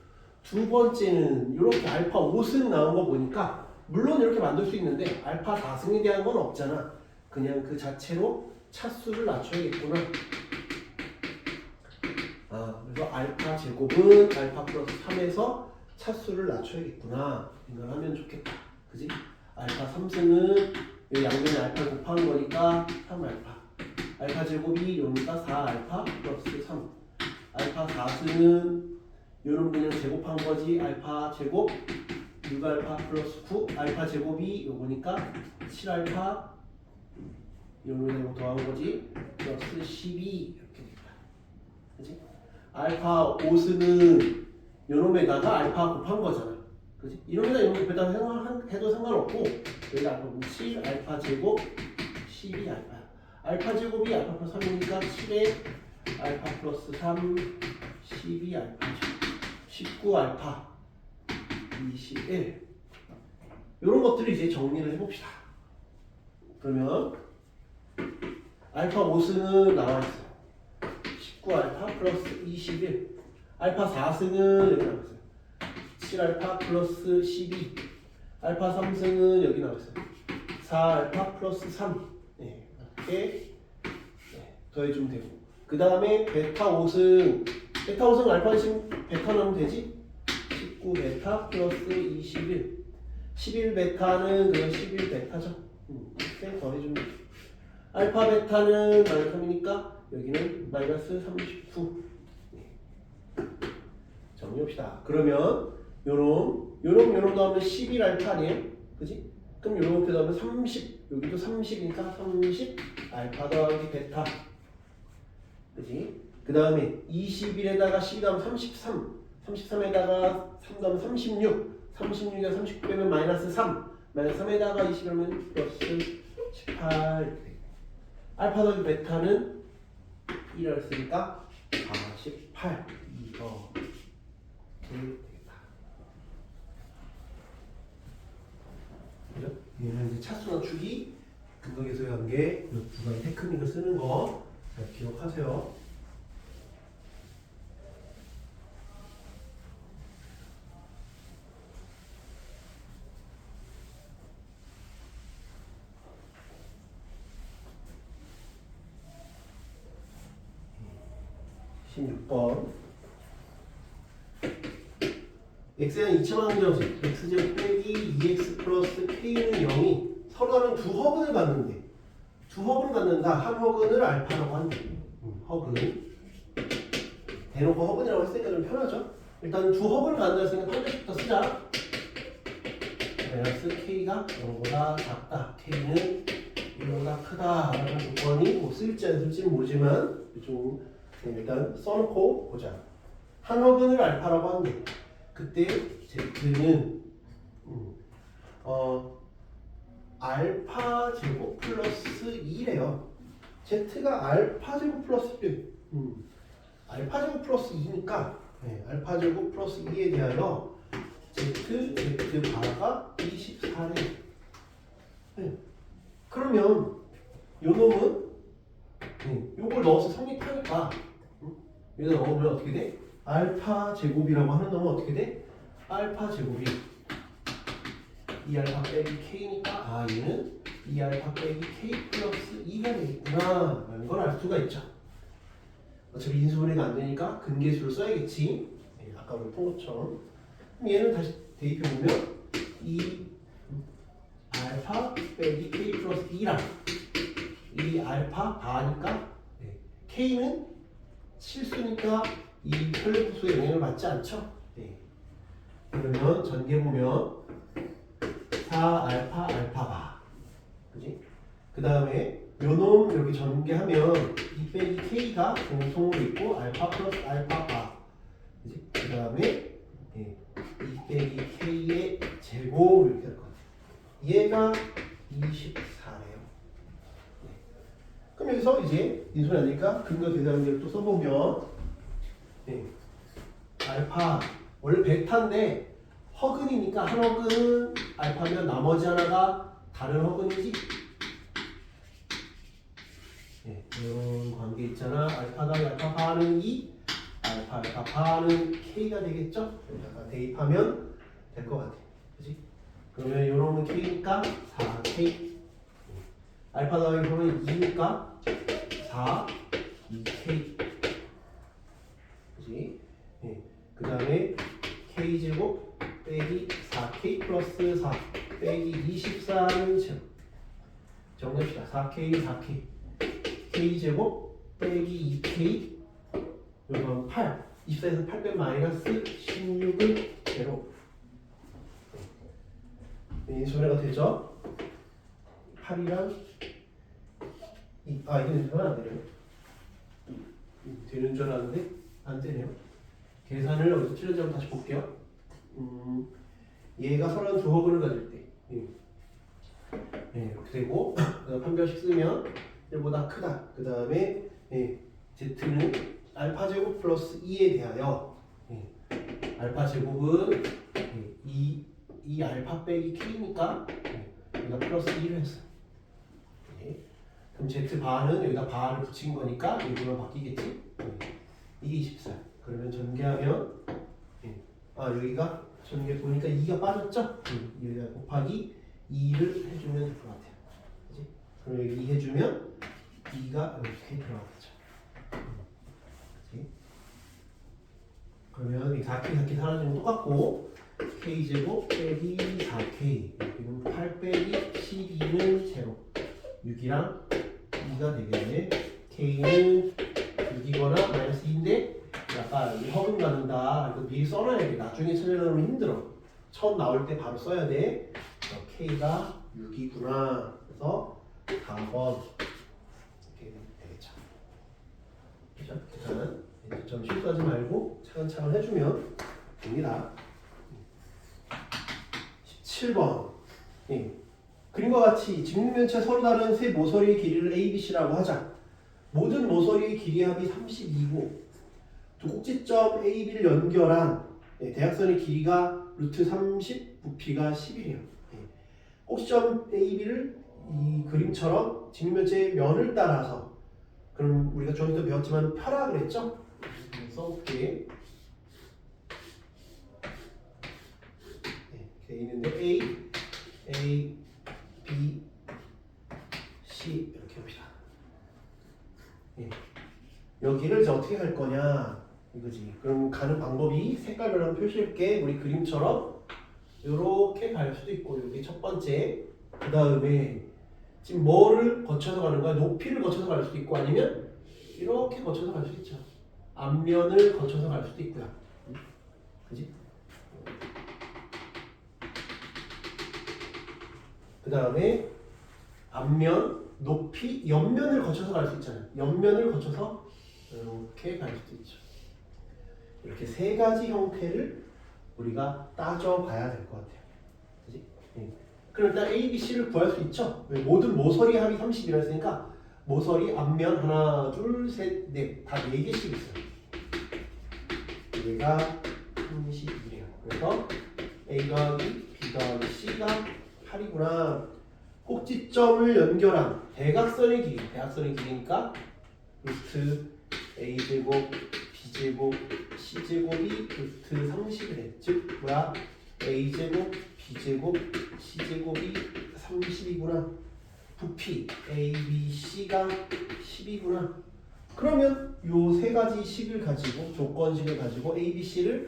두 번째는 이렇게 알파 5승 나온 거 보니까 물론 이렇게 만들 수 있는데 알파 4승에 대한 건 없잖아. 그냥 그 자체로 차수를 낮춰야겠구나. 그래서 알파 제곱은 알파 플러스 3에서 차수를 낮춰야겠구나. 이걸 하면 좋겠다. 그지? 알파 3승은 여기 양변에 알파 곱한 거니까 3알파. 알파 제곱이 여기니까 4알파 플러스 3. 알파 4승은 요런 그냥 제곱한 거지. 알파 제곱 6알파 플러스 9. 알파 제곱이 요거니까 7알파 요런 거 더한 거지. 플러스 12 이렇게 된다. 그지? 알파 5승은 요놈에다가 알파 곱한 거잖아. 그지? 이놈에다 이놈 곱에다 해도 상관없고 여기 알파 7 알파 제곱 12 알파. 알파 제곱이 알파 플러스 3이니까 7에 알파 플러스 3 12 알파 19 알파 21 이런 것들을 이제 정리를 해봅시다. 그러면 알파 5승은 나와있어요. 19 알파 플러스 21 알파 4승은 여기 나와있어요. 7 알파 플러스 12 알파 3승은 여기 나와있어요. 4 알파 플러스 3 네, 이렇게 더해주면 되고 그 다음에 베타 5승 알파 지금 베타 넣으면 되지? 19 베타 플러스 21 11 베타는 그냥 11 베타죠. 이렇게 더해주면 되죠. 알파 베타는 마이너스 3이니까 여기는 마이너스 39 정리합시다. 그러면 요런 다음에 11 알파 아니에요? 그지? 그럼 요렇게 다음에 30 여기도 30이니까 30 알파 더하기 베타 그지? 그 다음에 21에다가 12 다음 33 33에다가 3 다음 36 36에다가 39 빼면 마이너스 3 마이너스 3에다가 20이면 플러스 18 알파 더하기 베타는 1을 쓰니까 48 이거 되겠다. 그죠? 얘는 이제 차수 낮추기 근거계수의 관계 이 두 가지 테크닉을 쓰는 거 잘 기억하세요. (16번) x는 2차원 함정식 x제곱 빼기 2x 플러스 k는 0이 서로 다른 두 허근을 갖는데 두 허근을 갖는다. 한 허근을 알파라고 한다. 허근 대놓고 허근이라고 했으니까 좀 편하죠. 일단 두 허근을 갖는다 했으니까 판별식부터 쓰자. 마이너스 k가 0보다 작다. k는 1보다 크다 라는 조건이 뭐 쓸지 안 쓸지는 모르지만 좀 일단 써놓고 보자. 한 허근을 알파라고 하는데 그때 z는 알파 제곱 플러스 2래요. z가 알파 제곱 플러스 1 알파 제곱 플러스 2니까 알파 제곱 플러스 2에 대하여 z 바가 24래. 그러면 요 놈은 요걸 넣어서 성립하니까 여기다 넣으면 어떻게 돼? 알파 제곱이라고 하는 놈은 어떻게 돼? 알파 제곱이 2알파 빼기 k니까 얘는 2알파 빼기 k 플러스 2가 되겠구나 라는 걸 알 수가 있죠. 어차피 인수분해가 안 되니까 근계수를 써야겠지. 아까 우리 푼 것처럼. 그럼 얘는 다시 대입해보면 2알파 빼기 k 플러스 2랑 2알파 다하니까 k는 실수니까 이 혈액수의 영향을 받지 않죠. 그러면 전개 보면 4알파 알파바 그지? 그 다음에 요놈 이렇게 전개하면 2 빼기 k가 공통으로 있고 알파 플러스 알파바 그지? 그 다음에 2 빼기 k의 제곱 이렇게 될 거예요. 얘가 24래요. 그럼 여기서 이제 인수는 아니니까 근거 대상계를 또 써보면 알파 원래 베타인데 허근이니까 한 허근은 알파면 나머지 하나가 다른 허근이지. 이런 관계 있잖아. 알파가 알파파는 2, 알파파는 k가 되겠죠. 여기다가 대입하면 될 것 같아. 그지? 그러면 요놈은 k니까 4k. 알파 더하기 보면 2니까 4, 2k. 그지? 빼기 4k 플러스 4 빼기 24는 제곱. 정리합시다. 4k 4k k제곱 빼기 2k 이건 8 24에서 8 빼면 마이너스 16은 제로. 이 소리가 되죠? 8이랑 이건 전혀 안 되네요. 되는 줄 알았는데 안 되네요. 계산을 어디서 틀렸는지 한번 다시 볼게요. 얘가 32허근을 가질 때 이렇게 되고 판별식 쓰면 1보다 크다. 그 다음에 Z는 알파 제곱 플러스 2에 대하여 알파 제곱은 2 알파 빼기 K니까 여기다 플러스 2를 했어요. 그럼 Z 바는 여기다 바를 붙인 거니까 이거로 바뀌겠지? 이게 24. 그러면 전개하면 여기가 전개 보니까 2가 빠졌죠? 여기다 곱하기 2를 해주면 될 것 같아요. 그치? 그럼 여기 2 해주면 2가 이렇게 들어가겠죠. 그치? 그러면 이 4K 4K 사라지면 똑같고 K제곱 빼기 4K 여기는 8 빼기 12는 제로 6이랑 2가 되겠네. K는 6이거나 마이너스 2인데 아까 허근 갖는다. 이거 미리 써놔야 돼. 나중에 찾으려면 힘들어. 처음 나올 때 바로 써야 돼. K가 6이구나. 그래서 4번 이렇게 되겠죠. 그죠? 계산은 좀 실수하지 말고 차근차근 해주면 됩니다. 17번. 그림과 같이 직육면체 서로 다른 세 모서리의 길이를 A, B, C라고 하자. 모든 모서리의 길이 합이 32고 두 꼭지점 A, B를 연결한 대각선의 길이가 루트 30, 부피가 10이래요. 꼭지점 A, B를 이 그림처럼 직육면체의 면을 따라서 그럼 우리가 저기도 배웠지만 펴라 그랬죠? 써볼게. 이렇게 있는데 A, B, C 이렇게 합시다. 여기를 이제 어떻게 갈 거냐 이거지. 그럼 가는 방법이 색깔별로 한번 표시할게. 우리 그림처럼 이렇게 갈 수도 있고 여기 첫 번째. 그 다음에 지금 뭐를 거쳐서 가는 거야? 높이를 거쳐서 갈 수도 있고 아니면 이렇게 거쳐서 갈 수 있죠. 앞면을 거쳐서 갈 수도 있고요. 그지? 그 다음에 앞면, 높이, 옆면을 거쳐서 갈 수 있잖아요. 옆면을 거쳐서 이렇게 갈 수도 있죠. 이렇게 세 가지 형태를 우리가 따져봐야 될 것 같아요. 그지? 그럼 일단 A, B, C를 구할 수 있죠? 모든 모서리 합이 30이라 했으니까 모서리 앞면 하나, 둘, 셋, 넷 다 4개씩 있어요. 얘가 32래요. 그래서 A 더하기 B 더하기 C가 8이구나. 꼭지점을 연결한 대각선의 길이, 대각선의 길이니까 루트 A제곱 B제곱 C제곱이 루트 30이래. 즉 뭐야? A제곱 B제곱 C제곱이 30이구나. 부피 A, B, C가 10이구나. 그러면 요 세 가지 식을 가지고 조건식을 가지고 A, B, C를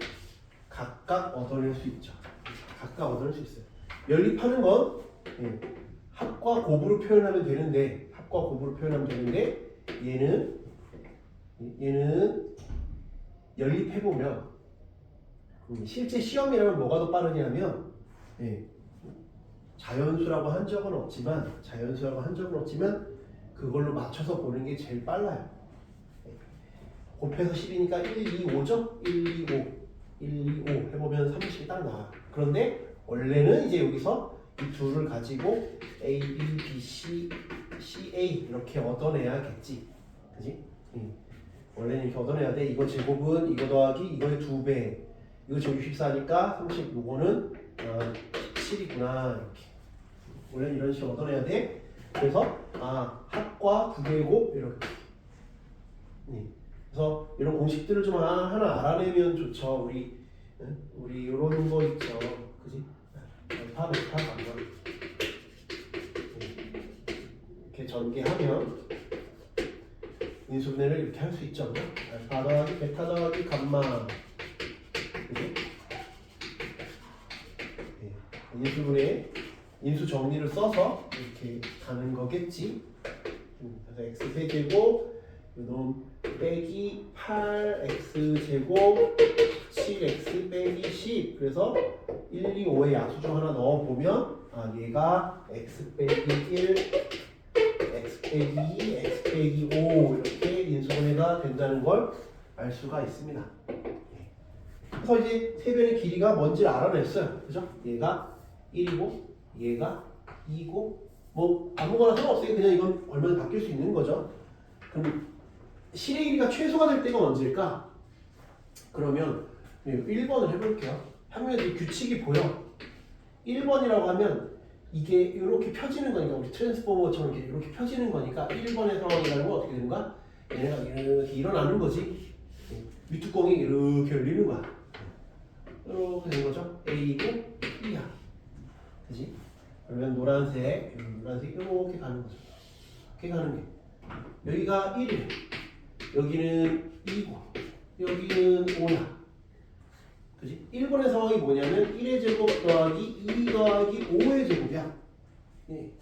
각각 얻어낼 수 있죠. 각각 얻어낼 수 있어요. 연립하는 건 합과 곱으로 표현하면 되는데 얘는 연립해 보면 실제 시험이라면 뭐가 더 빠르냐면 자연수라고 한 적은 없지만 그걸로 맞춰서 보는 게 제일 빨라요. 곱해서 10이니까 1, 2, 5죠? 1, 2, 5 해보면 30이 딱 나와요. 그런데 원래는 이제 여기서 이 둘을 가지고 A, B, B, C, C, A 이렇게 얻어내야겠지. 그지? 원래는 이렇게 얻어내야 돼. 이거 제곱은 이거 더하기 이거의 2배. 이거 제곱 64니까 30, 요거는 17이구나. 이렇게. 원래는 이런 식으로 얻어내야 돼. 그래서 합과 2배곱 이렇게. 그래서 이런 공식들을 좀 하나 알아내면 좋죠. 우리 이런 거 있죠. 그지? 알파, 베타, 감마 이렇게 전개하면 인수분해를 이렇게 할 수 있죠. 알파 더하기 베타 더하기 감마. 그지? 인수분해 인수 정리를 써서 이렇게 가는 거겠지. 그래서 x 세제곱 요놈 빼기 8x제곱 7x 빼기 10 그래서 1, 2, 5의 약수 중 하나 넣어보면 아 얘가 x 빼기 1 x 빼기 2 x 빼기 5 이렇게 인수분해가 된다는 걸 알 수가 있습니다. 그래서 이제 세변의 길이가 뭔지를 알아냈어요. 그죠? 얘가 1이고 얘가 2고 뭐 아무거나 상관없어요. 그냥 이건 얼마나 바뀔 수 있는 거죠. 그럼 실의 길이가 최소가 될 때가 언제일까? 그러면 1번을 해볼게요. 화면에 규칙이 보여. 1번이라고 하면 이게 이렇게 펴지는 거니까 우리 트랜스포머처럼 이렇게 펴지는 거니까 1번의 상황이라는 건 어떻게 되는 거야? 얘네가 이렇게 일어나는 거지. 밑뚜껑이 이렇게 열리는 거야. 이렇게 된 거죠. A이고 B야. 그지? 그러면 노란색 이렇게 가는 거죠. 이렇게 가는 게 여기가 1이래. 여기는 2고 여기는 5야. 그지? 1번의 상황이 뭐냐면 1의 제곱 더하기 2 더하기 5의 제곱이야. 예.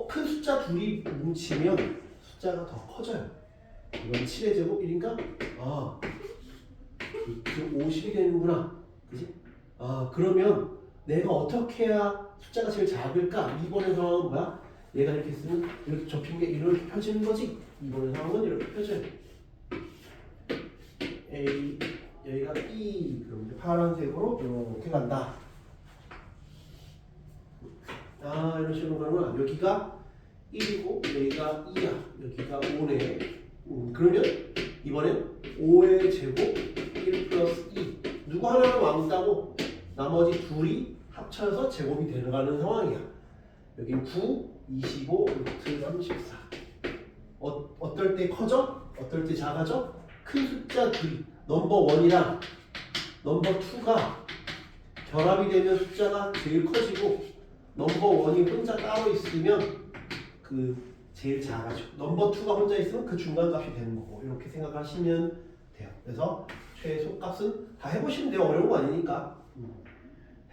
큰 숫자 둘이 뭉치면 숫자가 더 커져요. 이건 7의 제곱 1인가? 아, 그 50이 되는구나. 그지? 아, 그러면 내가 어떻게 해야 숫자가 제일 작을까? 2번의 상황은 뭐야? 얘가 이렇게 쓰면 이렇게 접힌 게 이렇게 펴지는 거지. 2번의 상황은 이렇게 펴져요. A, 여기가 E, 그럼 이제 파란색으로 이렇게 간다. 아, 이런 식으로 가면 여기가 1이고 여기가 2야. 여기가 5네. 그러면 이번엔 5의 제곱 1 플러스 2. 누구 하나는 왕따고 나머지 둘이 합쳐서 제곱이 되어가는 상황이야. 여긴 9, 25, 루트 34. 어떨 때 커져? 어떨 때 작아져? 큰 숫자 둘이 넘버 1이랑 넘버 2가 결합이 되면 숫자가 제일 커지고 넘버 1이 혼자 따로 있으면 그 제일 작아져. 넘버 2가 혼자 있으면 그 중간 값이 되는 거고 이렇게 생각하시면 돼요. 그래서 최소값은 다 해보시면 돼요. 어려운 거 아니니까.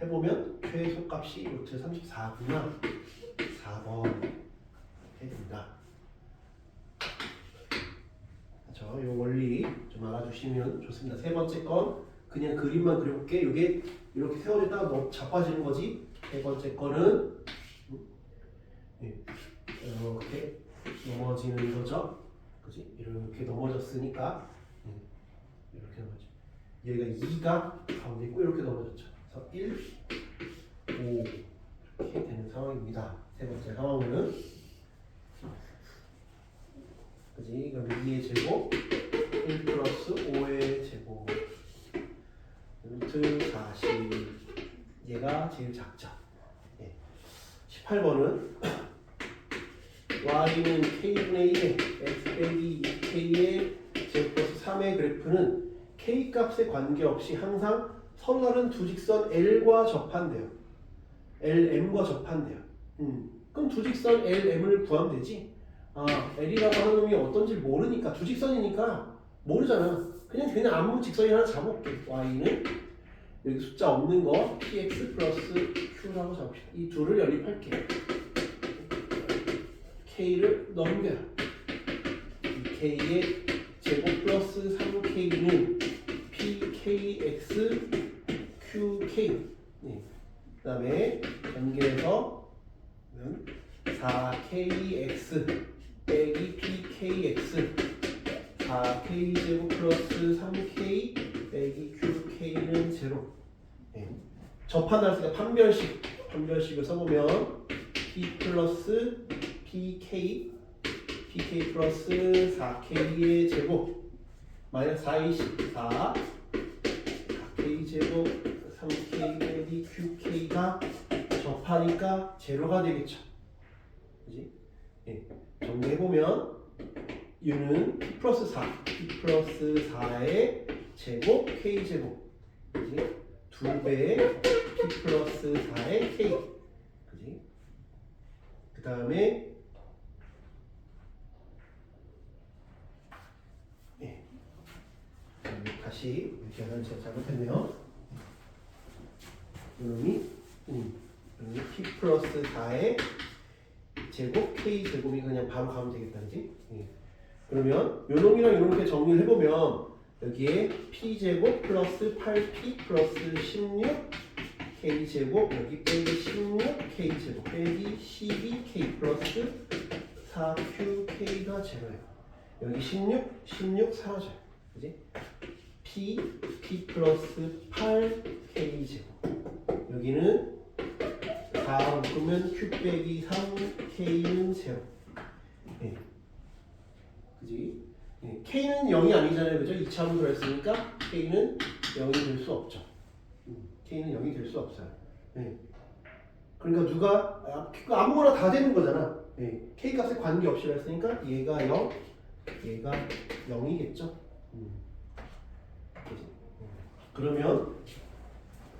해보면 최소값이 루트 34구나. 4번 해줍니다. 그렇죠? 이 원리 좀 알아주시면 좋습니다. 세 번째 건 그냥 그림만 그려볼게. 이게 이렇게 세워졌다가 너무 자빠지는 거지. 세 번째 거는 이렇게 넘어지는 거죠. 그지? 이렇게 넘어졌으니까 이렇게 넘어져. 여기가 2가 가운데 있고 이렇게 넘어졌죠. 그래서 1, 5 이렇게 되는 상황입니다. 세 번째 상황은 그지? 그럼 2의 제곱 1 플러스 5의 제곱 루트 40 얘가 제일 작죠. 18번은 y는 k분의 1의 x 빼기 2k의 제곱 플러스 3의 그래프는 k 값에 관계없이 항상 선날은 두 직선 L과 접한대요. LM과 접한대요. 그럼 두 직선 LM을 구하면 되지. 아, L이라고 하는 놈이 어떤지 모르니까 두 직선이니까 모르잖아. 그냥 아무 직선이 하나 잡아볼게. y는 여기 숫자 없는 거 px 플러스 q라고 잡읍시다. 이 둘을 연립할게. k를 넘겨요. 이 k의 제곱 플러스 3k는 pkx qk. 그 다음에 연결해서 4kx 빼기 pkx 4k 제곱 플러스 3k 빼기 qk는 0. 접한할 수 있으니까 판별식을 써보면 p 플러스 pk 플러스 4k의 제곱 마이너스 424 4k 제곱 3k 빼기 qk가 접하니까 제로가 되겠죠. 그지? 정리해보면 u는 p 플러스 4의 제곱 k 제곱 그지? 2배의 p 플러스 4의 k 그지? 그 다음에 다시 이렇게 하면 제가 잘못했네요. 이놈이 p 플러스 4의 제곱 k 제곱이 그냥 바로 가면 되겠다, 그지? 그러면 요놈이랑 요놈께 정리를 해보면 여기에 p 제곱 플러스 8p 플러스 16 k 제곱 여기 빼기 16 k 제곱 빼기 12 k 플러스 4q k가 제로예요. 여기 16 사라져요, 그지? p 플러스 8 k 제곱 여기는 4 묶으면 q 빼기 3 k는 제로. 그지? k는 0이 아니잖아요, 그죠? 2차원으로 했으니까 k는 0이 될 수 없죠. k는 0이 될 수 없어요. 그러니까 누가 아무거나 다 되는 거잖아. k 값에 관계없이 했으니까 얘가 0, 얘가 0이겠죠. 그러면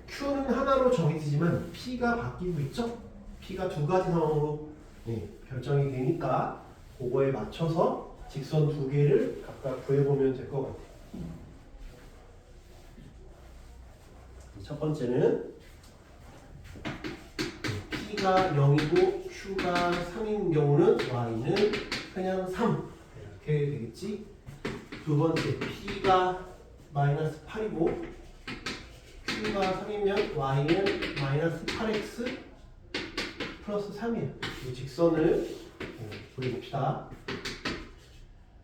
q는 하나로 정해지지만 p가 바뀌고 있죠. p가 두 가지 상황으로 결정이 되니까 그거에 맞춰서 직선 두 개를 각각 구해보면 될 것 같아요. 첫 번째는 p가 0이고 q가 3인 경우는 y는 그냥 3 이렇게 되겠지. 두 번째 p가 마이너스 8이고 q가 3이면 y는 마이너스 8x 플러스 3이에요. 이 직선을 그려봅시다.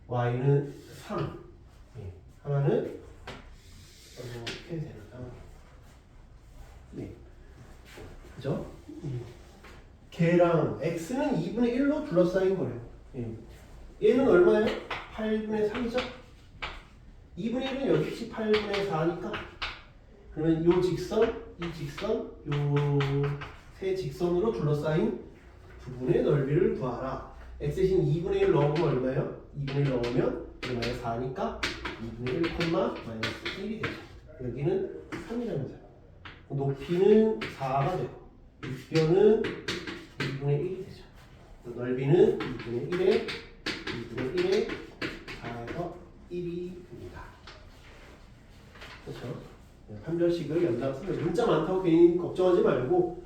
y는 3 하나는 어떻게 되나? 그죠? 걔랑 x는 2분의 1로 둘러싸인 거예요. 얘는 얼마예요? 8분의 3이죠? 2분의 1은 여기지 8분의 4니까 그러면 이 직선, 이 직선, 요 세 직선으로 둘러싸인 부분의 넓이를 구하라. x 대신 2분의 1 넣으면 얼마예요? 2분의 1 넣으면 마이너스 4니까 2분의 1, 마이너스 1이 되죠. 여기는 3이라는 거죠. 높이는 4가 되고 육변은 2분의 1이 되죠. 넓이는 2분의 1에 4에서 1이 됩니다. 그렇죠? 판별식을 연달아 쓰면 문자 많다고 괜히 걱정하지 말고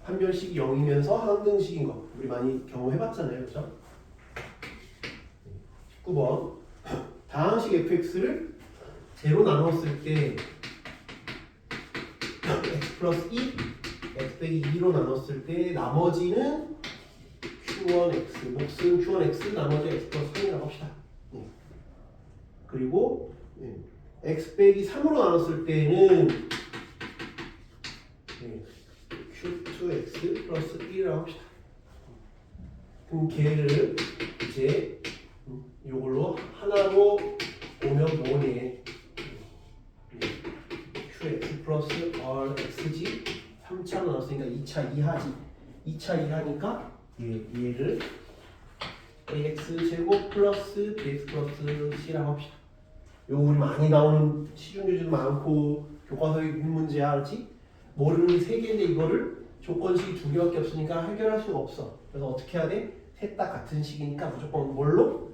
판별식이 0이면서 항등식인 거 우리 많이 경험해봤잖아요, 그렇죠? 19번 다항식 fx를 제로 나눴을 때 x 플러스 2, x 빼기 2로 나눴을 때 나머지는 q1x, 몫은 q1x, 나머지 x 플러스 3이라고 합시다. 그리고 x 빼기 3으로 나눴을 때는 q2x 플러스 1이라고 합시다. 그럼 걔를 이제 이걸로 하나로 오면 뭐니? qx 플러스 rxg 3차로 나눴으니까 2차 이하지. 2차 이하니까 얘를 ax 제곱 플러스 bx 플러스 c라고 합시다. 요거 우리 많이 나오는 시중교재도 많고 교과서에 있는 문제야, 알지? 모르는 게 3개인데 이거를 조건식이 2개밖에 없으니까 해결할 수가 없어. 그래서 어떻게 해야 돼? 셋 다 같은 식이니까 무조건 뭘로?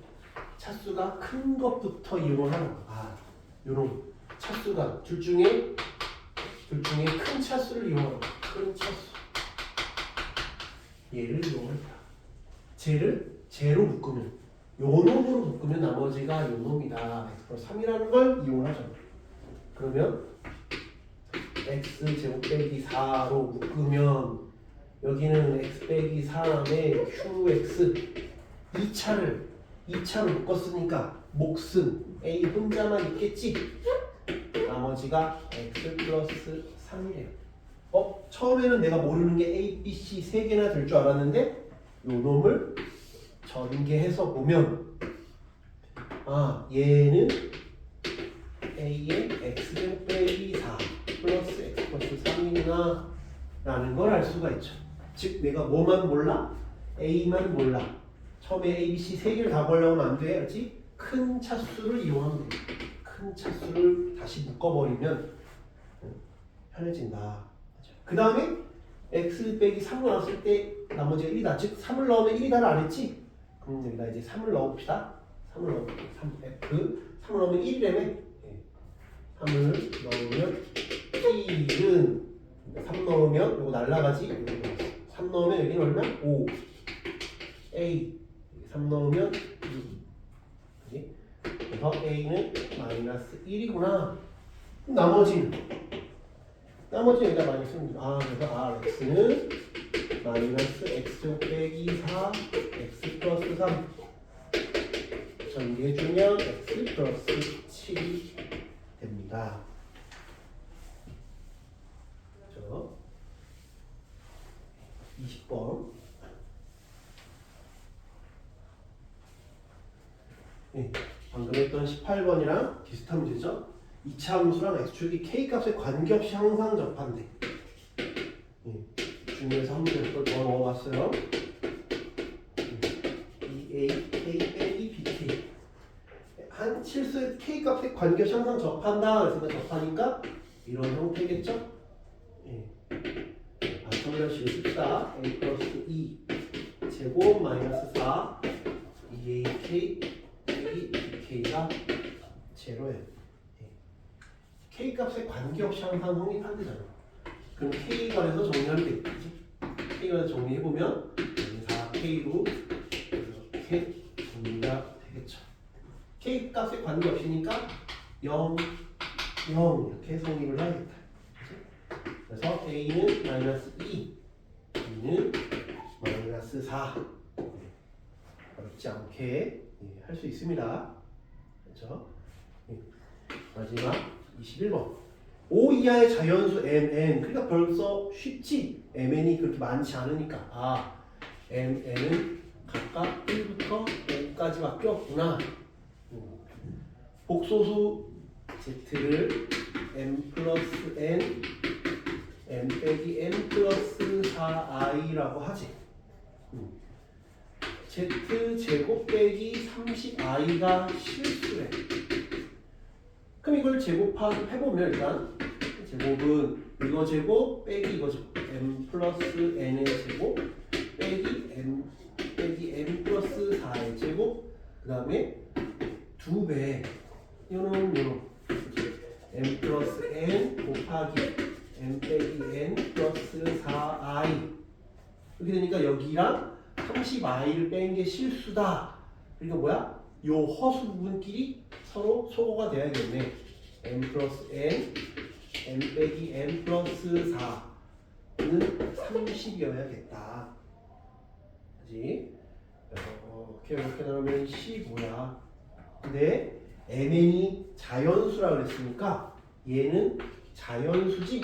차수가 큰 것부터 이용을 하는 거야. 요런 차수가 둘 중에 큰 차수를 이용하는 거야. 큰 차수. 얘를 이용한다. 쟤를 제로 묶으면 요 놈으로 묶으면 나머지가 요 놈이다. x 플러스 3이라는 걸 이용하죠. 그러면 x 제곱 빼기 4로 묶으면 여기는 x 빼기 3에 qx 2차로 묶었으니까 몫은 a 혼자만 있겠지. 나머지가 x 플러스 3이래요. 처음에는 내가 모르는 게 a, b, c 3개나 될 줄 알았는데 요 놈을 전개해서 보면 얘는 a의 x제곱 빼기 4 플러스 x 플러스 3이구나 라는 걸 알 수가 있죠. 즉 내가 뭐만 몰라? a만 몰라. 처음에 a, b, c 3개를 다 구하려면 안 돼, 알지? 큰 차수를 이용하면 돼. 큰 차수를 다시 묶어버리면 편해진다. 그 다음에 x 빼기 3을 넣었을 때 나머지가 1이다. 즉 3을 넣으면 1이다를 안 했지? 그럼 여기다 이제 3을 넣어봅시다. 3을 넣어볼게요. 3을 넣으면 1이라며. 3을 넣으면 1은 3 넣으면 이거 날라가지. 3 넣으면 여기는 얼마? 5. A 3 넣으면 2. 그지? 그래서 A는 마이너스 1이구나. 나머지는 여기다 많이 쓰면 그래서 Rx는 마이너스 X 빼기 4 X 플러스 3 전개해주면 X 플러스 7이 됩니다. 그렇죠? 20번. 네, 방금 했던 18번이랑 비슷한 문제죠? 이차 함수랑 x축이 k값에 관계없이 항상 접한대. 네, 중에서 한 문제 더 넣어봤어요. EA, K 빼기 BK. 한 실수에 k값에 관계없이 항상 접한다. 그래서 접하니까 이런 형태겠죠? 네. 정렬식을 씁시다. A 플러스 2 제곱 마이너스 4 2AK 빼기 BK가 제로예요. K 값에 관계없이 항상 성립한대잖아. 그럼 K가 해서 정리하면 되겠지. K가 해서 정리해보면 4K로 이렇게 정리가 되겠죠. K 값에 관계없이니까 0, 0 이렇게 성립을 하겠다. 그래서 A는 마이너스 2, B는 마이너스 4. 어렵지 않게 할 수 있습니다. 그렇죠? 마지막 21번. 5 이하의 자연수 mn. 그러니까 벌써 쉽지. mn이 그렇게 많지 않으니까 mn은 각각 1부터 5까지밖에 없구나. 복소수 z를 m 플러스 n m 빼기 n 플러스 4i라고 하지. z제곱 빼기 30i가 실수래. 그럼 이걸 제곱해보면 일단 제곱은 이거 제곱 빼기 이거 제곱 m 플러스 n의 제곱 빼기 m 빼기 n 플러스 4의 제곱 그 다음에 2배 요놈 m 플러스 n 곱하기 m 빼기 n 플러스 4i 이렇게 되니까 여기랑 30i를 뺀 게 실수다. 그러니까 뭐야? 요 허수 부분끼리 서로 소거가 돼야겠네. m 플러스 n, m 빼기 n 플러스 4는 30이어야겠다. 그지? 이렇게 나오면 15야. 근데 mn이 자연수라 그랬으니까 얘는 자연수지.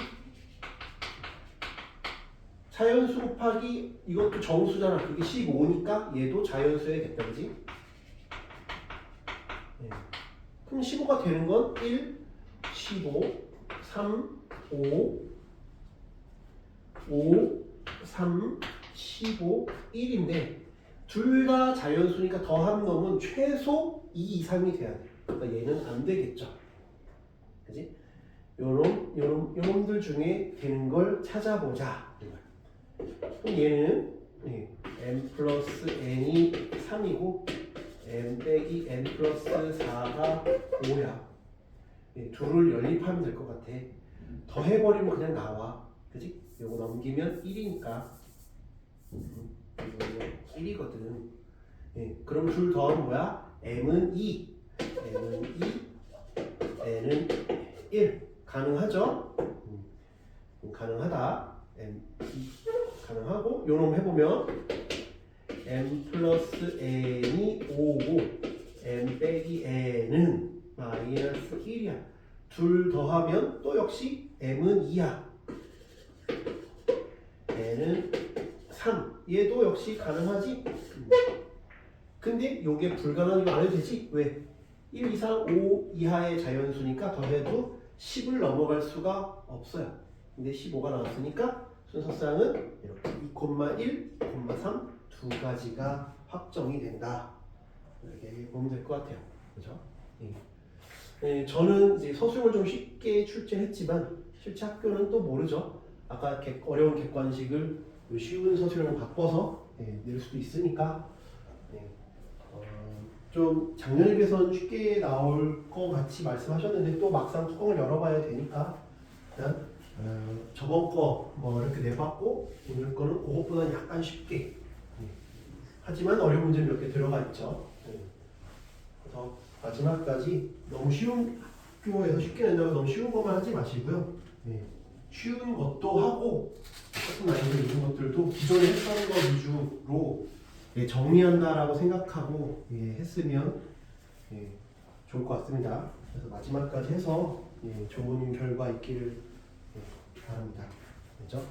자연수 곱하기 이것도 정수잖아. 그게 15니까 얘도 자연수여야겠다. 그지? 그럼 15가 되는 건 1, 15, 3, 5, 5, 3, 15, 1인데 둘 다 자연수니까 더한 놈은 최소 2 이상이 돼야 돼. 그러니까 얘는 안 되겠죠. 그지? 요놈들 중에 되는 걸 찾아보자. 그럼 얘는 m 플러스 n이 3이고 m 빼기 n 플러스 4가 5야. 둘을 연립하면 될 것 같아. 더해버리면 그냥 나와. 그지? 요거 넘기면 1이니까. 이거 1이거든. 그럼 둘 더하면 뭐야? m은 2, n은 2, n은 1. 가능하죠? 가능하다. m 2 가능하고 요놈 해보면 m 플러스 n이 5고 m 빼기 n은 마이너스 1이야. 둘 더하면 또 역시 m은 2야. n은 3. 얘도 역시 가능하지? 근데 요게 불가능하면 안 해도 되지? 왜? 1 이상 5 이하의 자연수니까 더해도 10을 넘어갈 수가 없어요. 근데 15가 나왔으니까 순서상은 이렇게 2,1, 2,3 두 가지가 확정이 된다. 이렇게 보면 될 것 같아요. 그죠? 저는 이제 서술을 좀 쉽게 출제했지만 실제 학교는 또 모르죠. 아까 어려운 객관식을 쉬운 서술로 바꿔서 낼 수도 있으니까 좀 작년에 비해서는 쉽게 나올 것 같이 말씀하셨는데 또 막상 뚜껑을 열어봐야 되니까 일단 저번 거 뭐 이렇게 내봤고 오늘 거는 그것보다는 약간 쉽게 하지만 어려운 문제 몇 개 들어가 있죠. 그래서 마지막까지 너무 쉬운 학교에서 쉽게 낸다고 너무 쉬운 것만 하지 마시고요. 쉬운 것도 하고 조금 난이도 있는 것들도 기존에 했던 거 위주로 정리한다라고 생각하고 했으면 좋을 것 같습니다. 그래서 마지막까지 해서 좋은 결과 있기를 바랍니다. 그렇죠?